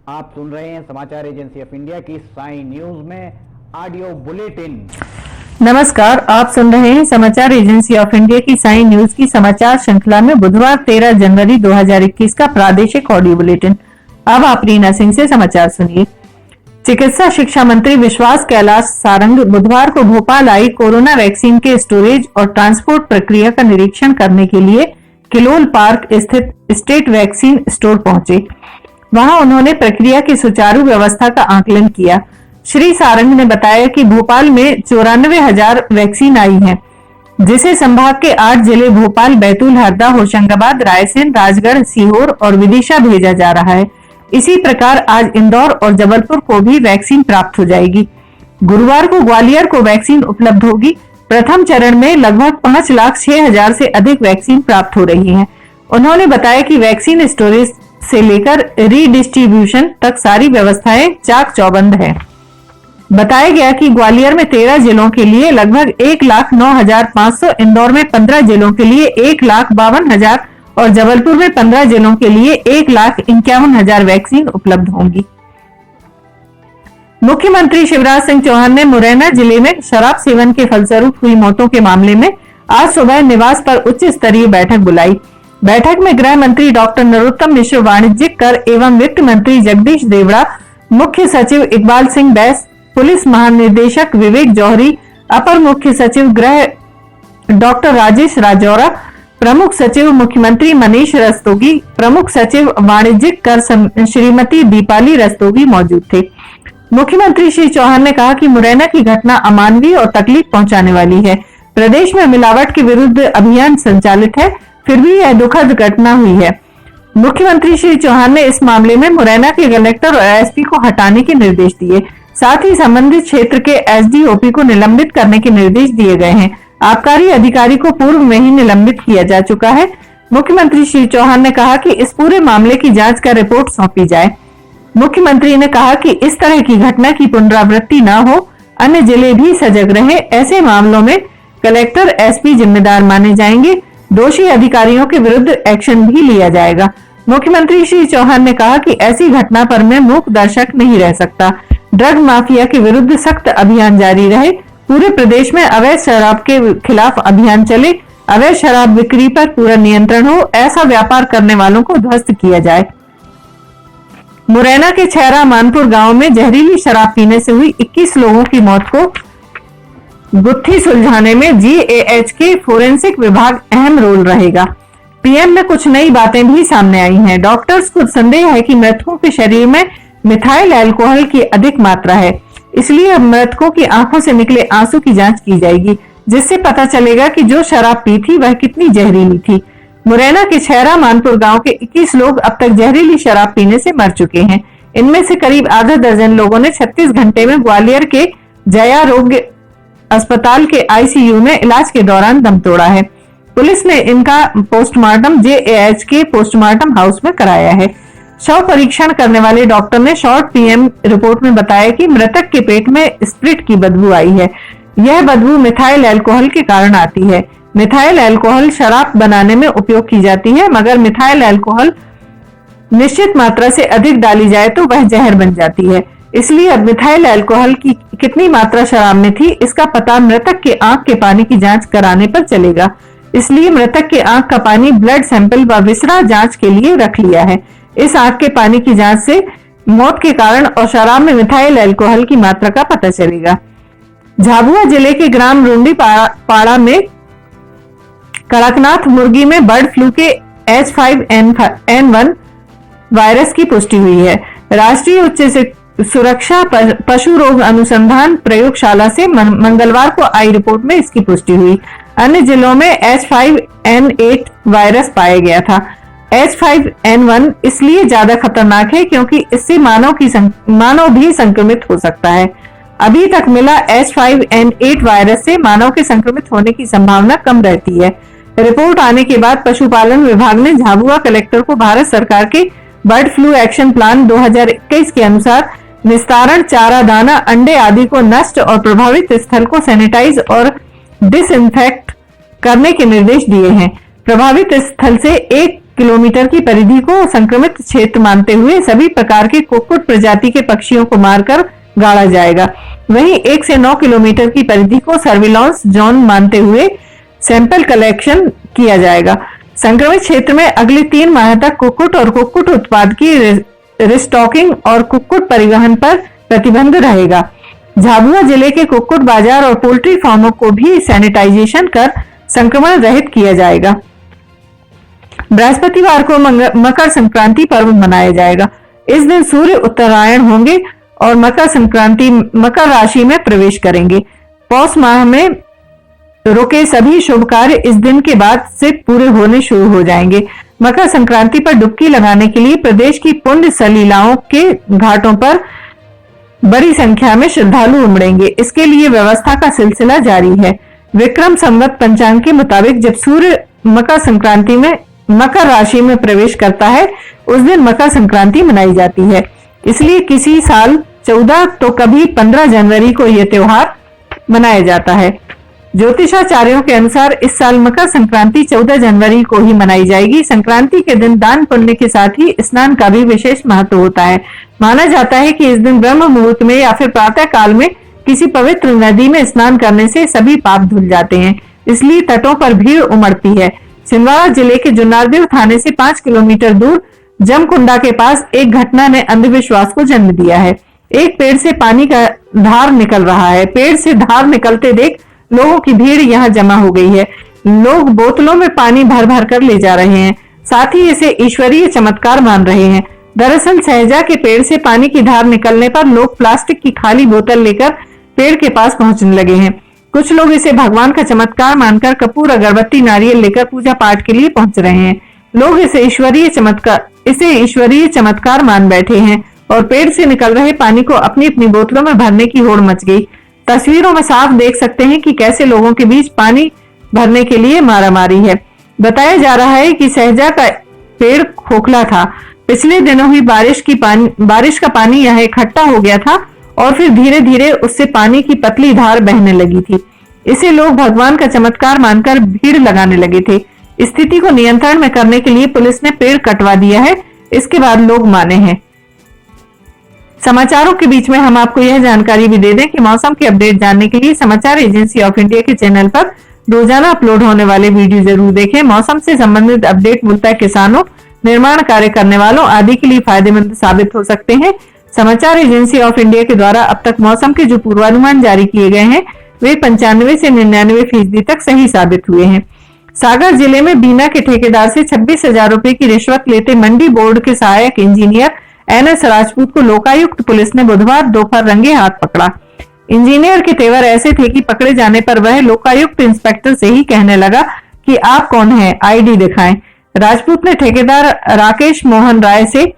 आप सुन रहे हैं समाचार एजेंसी ऑफ इंडिया की साई न्यूज में ऑडियो बुलेटिन। नमस्कार, आप सुन रहे हैं समाचार एजेंसी ऑफ इंडिया की साई न्यूज की समाचार श्रृंखला में बुधवार 13 जनवरी 2021 का प्रादेशिक ऑडियो बुलेटिन। अब आप रीना सिंह से समाचार सुनिए। चिकित्सा शिक्षा मंत्री विश्वास कैलाश सारंग बुधवार को भोपाल आई कोरोना वैक्सीन के स्टोरेज और ट्रांसपोर्ट प्रक्रिया का निरीक्षण करने के लिए किलोल पार्क स्थित स्टेट वैक्सीन स्टोर पहुंचे। वहां उन्होंने प्रक्रिया की सुचारू व्यवस्था का आकलन किया। श्री सारंग ने बताया कि भोपाल में 94,000 वैक्सीन आई हैं, जिसे संभाग के 8 जिले भोपाल, बैतूल, हरदा, होशंगाबाद, रायसेन, राजगढ़, सीहोर और विदिशा भेजा जा रहा है। इसी प्रकार आज इंदौर और जबलपुर को भी वैक्सीन प्राप्त हो जाएगी। गुरुवार को ग्वालियर को वैक्सीन उपलब्ध होगी। प्रथम चरण में लगभग 5,06,000 से अधिक वैक्सीन प्राप्त हो रही है। उन्होंने बताया कि वैक्सीन स्टोरेज से लेकर रीडिस्ट्रीब्यूशन तक सारी व्यवस्थाएं चाक चौबंद है। बताया गया कि ग्वालियर में 13 जिलों के लिए लगभग 1,09,500, इंदौर में 15 जिलों के लिए 1,52,000 और जबलपुर में 15 जिलों के लिए 1,51,000 वैक्सीन उपलब्ध होंगी। मुख्यमंत्री शिवराज सिंह चौहान ने मुरैना जिले में शराब सेवन के फलस्वरूप हुई मौतों के मामले में आज सुबह निवास पर उच्च स्तरीय बैठक बुलाई। बैठक में गृह मंत्री डॉक्टर नरोत्तम मिश्र, वाणिज्यिक कर एवं वित्त मंत्री जगदीश देवड़ा, मुख्य सचिव इकबाल सिंह बैस, पुलिस महानिदेशक विवेक जौहरी, अपर मुख्य सचिव गृह डॉक्टर राजेश राजौरा, प्रमुख सचिव मुख्यमंत्री मनीष रस्तोगी, प्रमुख सचिव वाणिज्यिक कर श्रीमती दीपाली रस्तोगी मौजूद थे। मुख्यमंत्री श्री चौहान ने कहा कि मुरैना की घटना अमानवीय और तकलीफ पहुंचाने वाली है। प्रदेश में मिलावट के विरुद्ध अभियान संचालित है, फिर भी यह दुखद घटना हुई है। मुख्यमंत्री श्री चौहान ने इस मामले में मुरैना के कलेक्टर और एसपी को हटाने के निर्देश दिए। साथ ही संबंधित क्षेत्र के एसडीओपी को निलंबित करने के निर्देश दिए गए हैं। आबकारी अधिकारी को पूर्व में ही निलंबित किया जा चुका है। मुख्यमंत्री श्री चौहान ने कहा कि इस पूरे मामले की जांच कर रिपोर्ट सौंपी जाए। मुख्यमंत्री ने कहा कि इस तरह की घटना की पुनरावृत्ति न हो, अन्य जिले भी सजग रहे। ऐसे मामलों में कलेक्टर, एसपी जिम्मेदार माने जाएंगे। दोषी अधिकारियों के विरुद्ध एक्शन भी लिया जाएगा। मुख्यमंत्री श्री चौहान ने कहा कि ऐसी घटना पर मैं मूक दर्शक नहीं रह सकता। ड्रग माफिया के विरुद्ध सख्त अभियान जारी रहे। पूरे प्रदेश में अवैध शराब के खिलाफ अभियान चले। अवैध शराब बिक्री पर पूरा नियंत्रण हो। ऐसा व्यापार करने वालों को ध्वस्त किया जाए। मुरैना के छैरा मानपुर गांव में जहरीली शराब पीने से हुई 21 लोगों की मौत को गुत्थी सुलझाने में जीएएच के फोरेंसिक विभाग अहम रोल रहेगा। पीएम में कुछ नई बातें भी सामने आई हैं। डॉक्टर्स को संदेह है कि मृतकों के शरीर में मिथाइल अल्कोहल की अधिक मात्रा है, इसलिए अब मृतकों की आंखों से निकले आंसू की जांच की जाएगी, जिससे पता चलेगा कि जो शराब पी थी वह कितनी जहरीली थी। मुरैना के छैरा मानपुर गांव के 21 लोग अब तक जहरीली शराब पीने से मर चुके हैं। इनमें से करीब आधा दर्जन लोगों ने 36 घंटे में ग्वालियर के जया रोग अस्पताल के आईसीयू में इलाज के दौरान दम तोड़ा है। पुलिस ने इनका पोस्टमार्टम जेएएच के पोस्टमार्टम हाउस में कराया है। शव परीक्षण करने वाले डॉक्टर ने शॉर्ट पीएम रिपोर्ट में बताया कि मृतक के पेट में स्प्रिट की बदबू आई है। यह बदबू मिथाइल अल्कोहल के कारण आती है। मिथाइल अल्कोहल शराब बनाने में उपयोग की जाती है, मगर मिथाइल अल्कोहल निश्चित मात्रा से अधिक डाली जाए तो वह जहर बन जाती है। इसलिए अब मिथाइल अल्कोहल की कितनी मात्रा शराब में थी, इसका पता मृतक के आंख के पानी की जांच कराने पर चलेगा। इसलिए मृतक के आंख का पानी ब्लड सैंपल व विसरा जांच के लिए रख लिया है। इस आंख के पानी की जांच से मौत के कारण और शराब में मिथाइल अल्कोहल की मात्रा का पता चलेगा। झाबुआ जिले के ग्राम रुंडी पाड़ा में कड़कनाथ मुर्गी में बर्ड फ्लू के H5N1 वायरस की पुष्टि हुई है। राष्ट्रीय उच्च सुरक्षा पशु रोग अनुसंधान प्रयोगशाला से मंगलवार को आई रिपोर्ट में इसकी पुष्टि हुई। अन्य जिलों में H5N8 वायरस पाया गया था। H5N1 इसलिए ज्यादा खतरनाक है क्योंकि इससे मानव भी संक्रमित हो सकता है। अभी तक मिला H5N8 वायरस से मानव के संक्रमित होने की संभावना कम रहती है। रिपोर्ट आने के बाद पशुपालन विभाग ने झाबुआ कलेक्टर को भारत सरकार के बर्ड फ्लू एक्शन प्लान 2021 के अनुसार निस्तारण, चारा दाना, अंडे आदि को नष्ट और प्रभावित स्थल को सैनिटाइज और डिसइंफेक्ट करने के निर्देश दिए हैं। प्रभावित स्थल से 1 किलोमीटर की परिधि को संक्रमित क्षेत्र मानते हुए सभी प्रकार के कुक्कुट प्रजाति के पक्षियों को मारकर गाड़ा जाएगा। वहीं 1 से 9 किलोमीटर की परिधि को सर्विलांस जोन मानते हुए सैंपल कलेक्शन किया जाएगा। संक्रमित क्षेत्र में अगले 3 माह तक कुक्कुट और कुक्कुट उत्पाद की रिस्टॉकिंग और कुक्कुट परिवहन पर प्रतिबंध रहेगा। झाबुआ जिले के कुक्कुट बाजार और पोल्ट्री फार्मों को भी सैनिटाइजेशन कर संक्रमण रहित किया जाएगा। बृहस्पतिवार को मकर संक्रांति पर्व मनाया जाएगा। इस दिन सूर्य उत्तरायण होंगे और मकर राशि में प्रवेश करेंगे। पौष माह में रुके सभी शुभ कार्य इस दिन के बाद से पूरे होने शुरू हो जाएंगे। मकर संक्रांति पर डुबकी लगाने के लिए प्रदेश की पुण्य सलीलाओं के घाटों पर बड़ी संख्या में श्रद्धालु उमड़ेंगे। इसके लिए व्यवस्था का सिलसिला जारी है। विक्रम संवत पंचांग के मुताबिक जब सूर्य मकर संक्रांति में मकर राशि में प्रवेश करता है उस दिन मकर संक्रांति मनाई जाती है। इसलिए किसी साल 14 तो कभी 15 जनवरी को यह त्योहार मनाया जाता है। ज्योतिषाचार्यों के अनुसार इस साल मकर संक्रांति 14 जनवरी को ही मनाई जाएगी। संक्रांति के दिन दान पुण्य के साथ ही स्नान का भी विशेष महत्व होता है। माना जाता है कि इस दिन ब्रह्म मुहूर्त में या फिर प्रातः काल में किसी पवित्र नदी में स्नान करने से सभी पाप धुल जाते हैं। इसलिए तटों पर भीड़ उमड़ती है। छिंदवाड़ा जिले के जुन्नारदेव थाने से 5 किलोमीटर दूर जमकुंडा के पास एक घटना ने अंधविश्वास को जन्म दिया है। एक पेड़ से पानी का धार निकल रहा है। पेड़ से धार निकलते देख लोगों की भीड़ यहाँ जमा हो गई है। लोग बोतलों में पानी भर भर कर ले जा रहे हैं। साथ ही इसे ईश्वरीय चमत्कार मान रहे हैं। दरअसल सहजा के पेड़ से पानी की धार निकलने पर लोग प्लास्टिक की खाली बोतल लेकर पेड़ के पास पहुंचने लगे हैं। कुछ लोग इसे भगवान का चमत्कार मानकर कपूर, अगरबत्ती, नारियल लेकर पूजा पाठ के लिए पहुंच रहे हैं। लोग इसे ईश्वरीय चमत्कार मान बैठे हैं और पेड़ से निकल रहे पानी को अपनी अपनी बोतलों में भरने की होड़ मच गई। तस्वीरों में साफ देख सकते हैं कि कैसे लोगों के बीच पानी भरने के लिए मारामारी है। बताया जा रहा है कि सहजा का पेड़ खोखला था। पिछले दिनों हुई बारिश का पानी यहाँ इकट्ठा हो गया था और फिर धीरे धीरे उससे पानी की पतली धार बहने लगी थी। इसे लोग भगवान का चमत्कार मानकर भीड़ लगाने लगे थे। स्थिति को नियंत्रण में करने के लिए पुलिस ने पेड़ कटवा दिया है। इसके बाद लोग माने हैं। समाचारों के बीच में हम आपको यह जानकारी भी दे दें कि मौसम के अपडेट जानने के लिए समाचार एजेंसी ऑफ इंडिया के चैनल पर रोजाना अपलोड होने वाले वीडियो जरूर देखें। मौसम से संबंधित अपडेट मूलतः किसानों, निर्माण कार्य करने वालों आदि के लिए फायदेमंद साबित हो सकते हैं। समाचार एजेंसी ऑफ इंडिया के द्वारा अब तक मौसम के जो पूर्वानुमान जारी किए गए हैं वे 95 से 99% तक सही साबित हुए हैं। सागर जिले में बीना के ठेकेदार से 26,000 रुपए की रिश्वत लेते मंडी बोर्ड के सहायक इंजीनियर NS राजपूत को लोकायुक्त पुलिस ने बुधवार दोपहर रंगे हाथ पकड़ा। इंजीनियर के तेवर ऐसे थे कि पकड़े जाने पर वह लोकायुक्त इंस्पेक्टर से ही कहने लगा कि आप कौन हैं, आईडी दिखाएं। राजपूत ने ठेकेदार राकेश मोहन राय से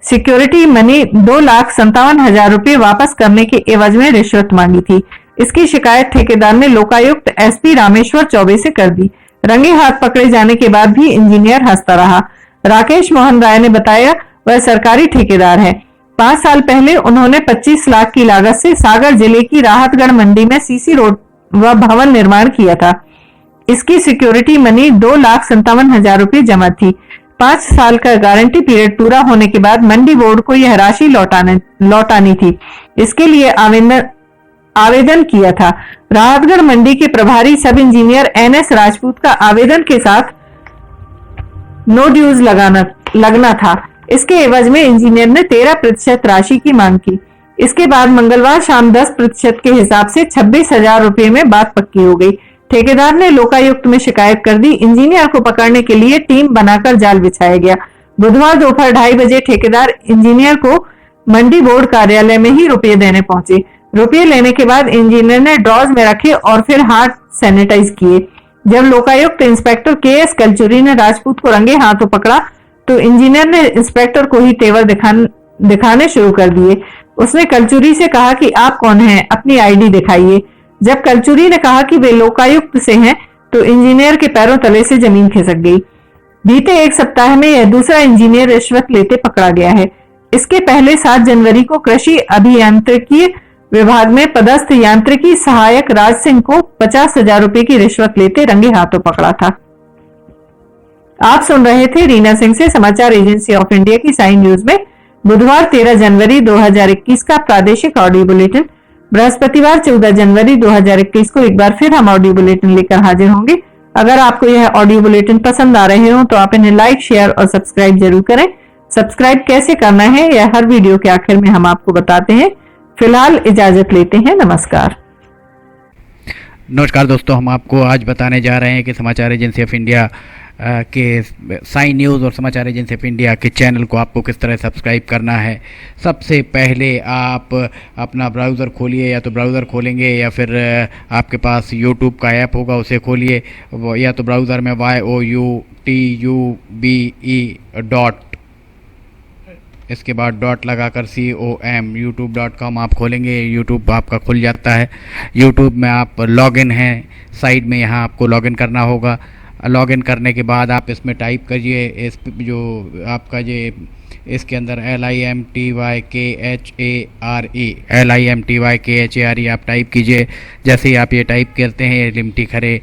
सिक्योरिटी मनी 2,57,000 रुपए वापस करने के एवज में रिश्वत मांगी थी। इसकी शिकायत ठेकेदार ने लोकायुक्त SP रामेश्वर चौबे से कर दी। रंगे हाथ पकड़े जाने के बाद भी इंजीनियर हंसता रहा। राकेश मोहन राय ने बताया वह सरकारी ठेकेदार है। 5 साल पहले उन्होंने 25 लाख की लागत से सागर जिले की राहतगढ़ मंडी में सीसी रोड व भवन निर्माण किया था। इसकी सिक्योरिटी मनी 2,57,000 रुपए जमा थी। 5 साल का गारंटी पीरियड पूरा होने के बाद मंडी बोर्ड को यह राशि लौटानी थी। इसके लिए आवेदन किया था। राहतगढ़ मंडी के प्रभारी सब इंजीनियर NS राजपूत का आवेदन के साथ नो ड्यूज लगना था। इसके एवज में इंजीनियर ने 13% राशि की मांग की। इसके बाद मंगलवार शाम 10% के हिसाब से 26,000 रुपए में बात पक्की हो गई। ठेकेदार ने लोकायुक्त में शिकायत कर दी। इंजीनियर को पकड़ने के लिए टीम बनाकर जाल बिछाया गया। बुधवार दोपहर 2:30 बजे ठेकेदार इंजीनियर को मंडी बोर्ड कार्यालय में ही रुपये देने पहुंचे। रुपये लेने के बाद इंजीनियर ने ड्रॉज में रखे और फिर हाथ सैनिटाइज किए। जब लोकायुक्त इंस्पेक्टर KS कलचुरी ने राजपूत को रंगे हाथों पकड़ा तो इंजीनियर ने इंस्पेक्टर को ही तेवर दिखाने शुरू कर दिए। उसने कलचुरी से कहा कि आप कौन हैं, अपनी आईडी दिखाइए। जब कलचुरी ने कहा कि वे लोकायुक्त से हैं तो इंजीनियर के पैरों तले से जमीन खिसक गई। बीते 1 सप्ताह में यह दूसरा इंजीनियर रिश्वत लेते पकड़ा गया है। इसके पहले 7 जनवरी को कृषि अभियांत्रिकी विभाग में पदस्थ यांत्रिकी सहायक राज सिंह को 50,000 रुपए की रिश्वत लेते रंगे हाथों पकड़ा था। आप सुन रहे थे रीना सिंह से समाचार एजेंसी ऑफ इंडिया की साइन न्यूज में बुधवार 13 जनवरी 2021 का प्रादेशिक ऑडियो बुलेटिन। बृहस्पतिवार 14 जनवरी 2021 को एक बार फिर हम ऑडियो बुलेटिन लेकर हाजिर होंगे। अगर आपको यह ऑडियो बुलेटिन पसंद आ रहे हो तो आप इन्हें लाइक, शेयर और सब्सक्राइब जरूर करें। सब्सक्राइब कैसे करना है यह हर वीडियो के आखिर में हम आपको बताते हैं। फिलहाल इजाजत लेते हैं। नमस्कार। नमस्कार दोस्तों, हम आपको आज बताने जा रहे हैं कि समाचार एजेंसी ऑफ इंडिया के साइन न्यूज़ और समाचार एजेंसी ऑफ इंडिया के चैनल को आपको किस तरह सब्सक्राइब करना है। सबसे पहले आप अपना ब्राउज़र खोलिए, या तो ब्राउज़र खोलेंगे या फिर आपके पास यूट्यूब का ऐप होगा उसे खोलिए, या तो ब्राउज़र में youtube.com इसके बाद डॉट लगाकर com youtube.com आप खोलेंगे। यूट्यूब आपका खुल जाता है। यूट्यूब में आप लॉगिन हैं, साइड में यहाँ आपको लॉगिन करना होगा। लॉगिन करने के बाद आप इसमें टाइप करिए, इस जो आपका ये इसके अंदर LIMTYKHARE आप टाइप कीजिए। जैसे ही आप ये टाइप करते हैं ये लिमटी खरे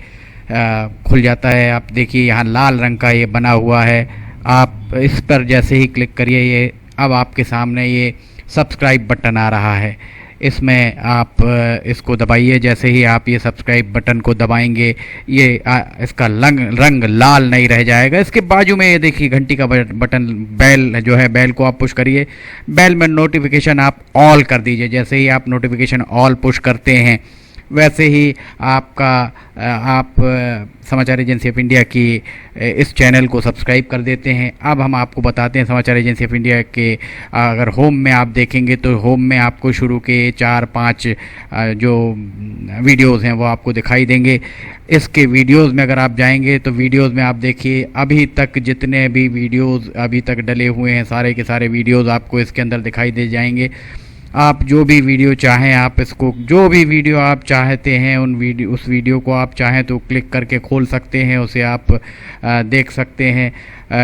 खुल जाता है। आप देखिए यहाँ लाल रंग का ये बना हुआ है, आप इस पर जैसे ही क्लिक करिए ये अब आपके सामने ये सब्सक्राइब बटन आ रहा है। इसमें आप इसको दबाइए। जैसे ही आप ये सब्सक्राइब बटन को दबाएंगे ये इसका रंग लाल नहीं रह जाएगा। इसके बाजू में ये देखिए घंटी का बटन, बेल जो है, बेल को आप पुश करिए। बेल में नोटिफिकेशन आप ऑल कर दीजिए। जैसे ही आप नोटिफिकेशन ऑल पुश करते हैं वैसे ही आप समाचार एजेंसी ऑफ इंडिया की इस चैनल को सब्सक्राइब कर देते हैं। अब हम आपको बताते हैं समाचार एजेंसी ऑफ इंडिया के अगर होम में आप देखेंगे तो होम में आपको शुरू के 4-5 जो वीडियोस हैं वो आपको दिखाई देंगे। इसके वीडियोस में अगर आप जाएंगे तो वीडियोस में आप देखिए अभी तक जितने भी वीडियोस अभी तक डले हुए हैं सारे के सारे वीडियोस आपको इसके अंदर दिखाई दे जाएंगे। आप जो भी वीडियो चाहें, आप इसको जो भी वीडियो आप चाहते हैं उस वीडियो को आप चाहें तो क्लिक करके खोल सकते हैं, उसे आप देख सकते हैं।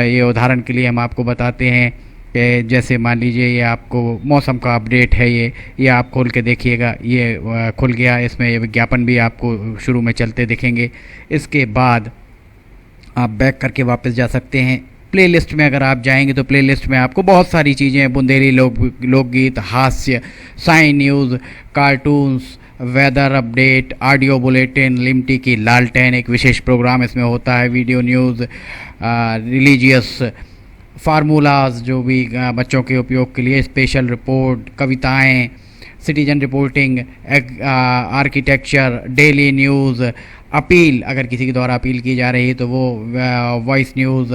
ये उदाहरण के लिए हम आपको बताते हैं कि जैसे मान लीजिए ये आपको मौसम का अपडेट है, ये आप खोल के देखिएगा, ये खुल गया। इसमें ये विज्ञापन भी आपको शुरू में चलते दिखेंगे। इसके बाद आप बैक करके वापस जा सकते हैं। प्लेलिस्ट में अगर आप जाएंगे तो प्लेलिस्ट में आपको बहुत सारी चीज़ें, बुंदेली लोकगीत, हास्य, sign news, cartoons, weather update, audio bulletin, Limti की लालटेन एक विशेष प्रोग्राम इसमें होता है, वीडियो न्यूज़, रिलीजियस फार्मूलाज जो भी बच्चों के उपयोग के लिए, स्पेशल रिपोर्ट, कविताएं, citizen reporting, architecture, daily news, appeal अगर किसी के द्वारा अपील की जा रही है तो वो, वॉइस न्यूज़,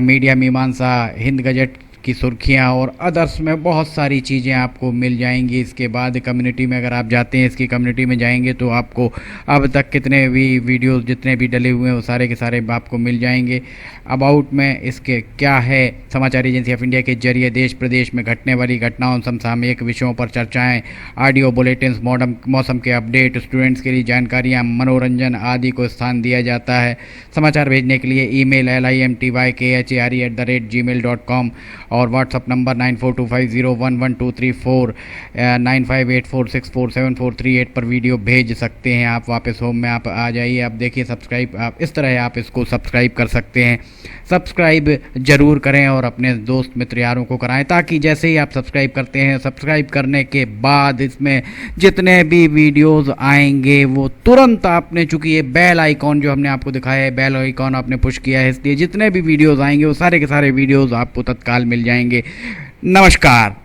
मीडिया मीमांसा, हिंद गजट की सुर्खियाँ और अदर्स में बहुत सारी चीज़ें आपको मिल जाएंगी। इसके बाद कम्युनिटी में अगर आप जाते हैं, इसकी कम्युनिटी में जाएंगे तो आपको अब तक कितने भी वीडियोस जितने भी डले हुए हैं वो सारे के सारे आपको मिल जाएंगे। अबाउट में इसके क्या है, समाचार एजेंसी ऑफ इंडिया के जरिए देश प्रदेश में घटने वाली घटनाओं, समसामयिक विषयों पर चर्चाएँ, ऑडियो बुलेटिन्स, मौसम के अपडेट, स्टूडेंट्स के लिए जानकारियाँ, मनोरंजन आदि को स्थान दिया जाता है। समाचार भेजने के लिए ईमेल LIMTYKHARE@gmail.com और व्हाट्सअप नंबर 9425011234 9584647438 पर वीडियो भेज सकते हैं। आप वापस होम में आप आ जाइए। आप देखिए सब्सक्राइब, आप इस तरह आप इसको सब्सक्राइब कर सकते हैं। सब्सक्राइब ज़रूर करें और अपने दोस्त मित्र यारों को कराएं, ताकि जैसे ही आप सब्सक्राइब करते हैं, सब्सक्राइब करने के बाद इसमें जितने भी वीडियोस आएंगे वो तुरंत आपने, चूँकि ये बेल आइकॉन जो हमने आपको दिखाया है, बेल आइकॉन आपने पुश किया है, इसलिए जितने भी वीडियोस आएंगे वो सारे के सारे वीडियोस आपको तत्काल मिल जाएंगे। नमस्कार।